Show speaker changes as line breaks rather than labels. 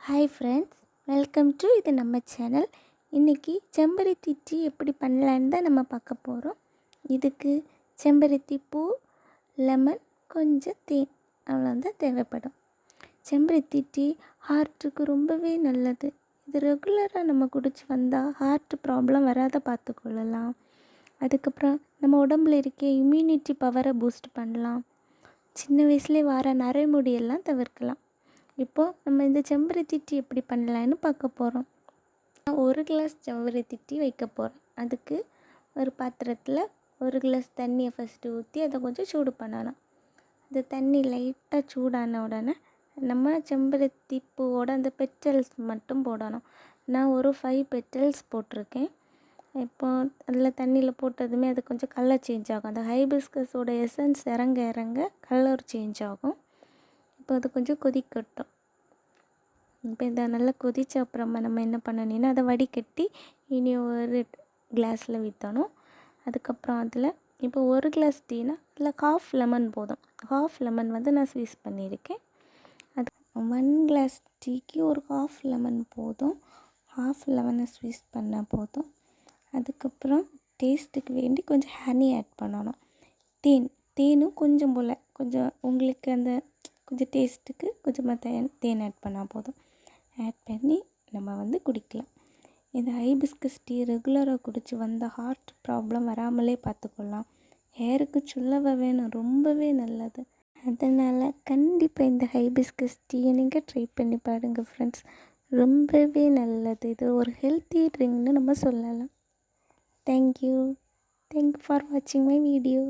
Hi friends, welcome to இது நம்ம channel. இன்றைக்கி செம்பருத்தி டீ எப்படி பண்ணலான்னு தான் நம்ம பார்க்க போகிறோம். இதுக்கு செம்பருத்தி பூ, லெமன், கொஞ்சம் தேன் அவ்வளோதான் தேவைப்படும். செம்பருத்தி டீ ஹார்ட்டுக்கு ரொம்பவே நல்லது. இது ரெகுலராக நம்ம குடிச்சு வந்தால் ஹார்ட் ப்ராப்ளம் வராத பார்த்துக்கொள்ளலாம். அதுக்கப்புறம் நம்ம உடம்புல இருக்க இம்யூனிட்டி பவரை பூஸ்ட் பண்ணலாம். சின்ன வயசுலேயே வர நரைமுடியெல்லாம் தவிர்க்கலாம். இப்போது நம்ம இந்த செம்பருத்தி டீ எப்படி பண்ணலான்னு பார்க்க போகிறோம். நான் 1 கிளாஸ் செம்பருத்தி டீ வைக்க போகிறேன். அதுக்கு ஒரு பாத்திரத்தில் 1 கிளாஸ் தண்ணியை ஃபஸ்ட்டு ஊற்றி அதை கொஞ்சம் சூடு பண்ணணும். அந்த தண்ணி லைட்டாக சூடான உடனே நம்ம செம்பருத்தி பூவோட அந்த பெட்டல்ஸ் மட்டும் போடணும். நான் ஒரு 5 பெட்டல்ஸ் போட்டிருக்கேன். இப்போது அதில் தண்ணியில் போட்டதுமே அது கொஞ்சம் கலர் சேஞ்ச் ஆகும். அந்த ஹைபிஸ்கஸோட எசன்ஸ் இறங்க இறங்க கலர் சேஞ்ச் ஆகும். இப்போ அது கொஞ்சம் கொதிக்கட்டும். இப்போ இதை நல்லா கொதித்த அப்புறமா நம்ம என்ன பண்ணணும்னா அதை வடிகட்டி இனி ஒரு கிளாஸில் ஊற்றணும். அதுக்கப்புறம் அதில் இப்போ 1 கிளாஸ் டீனா அதில் 1/2 லெமன் போதும். 1/2 லெமன் நான் ஸ்வீஸ் பண்ணியிருக்கேன். அது 1 கிளாஸ் டீக்கு ஒரு 1/2 லெமன் போதும். 1/2 லெமனை ஸ்வீஸ் பண்ணால் போதும். அதுக்கப்புறம் டேஸ்ட்டுக்கு வேண்டி கொஞ்சம் ஹனி ஆட் பண்ணணும். தேனும் கொஞ்சம் போல் கொஞ்சம் உங்களுக்கு அந்த கொஞ்சம் டேஸ்ட்டுக்கு கொஞ்சமாக தேன் ஆட் பண்ணால் போதும். ஆட் பண்ணி நம்ம குடிக்கலாம். இந்த ஹைபிஸ்கஸ் டீ ரெகுலராக குடித்து வந்த ஹார்ட் ப்ராப்ளம் வராமலே பார்த்துக்கொள்ளலாம். ஹேருக்கு சொல்லவே வேணும், ரொம்பவே நல்லது. அதனால் கண்டிப்பாக இந்த ஹைபிஸ்கஸ் டீயை நீங்கள் ட்ரை பண்ணி பாருங்கள் ஃப்ரெண்ட்ஸ். ரொம்பவே நல்லது. இது ஒரு ஹெல்த்தி ட்ரிங்க்னு நம்ம சொல்லலாம். தேங்க்யூ ஃபார் வாட்சிங் மை வீடியோ.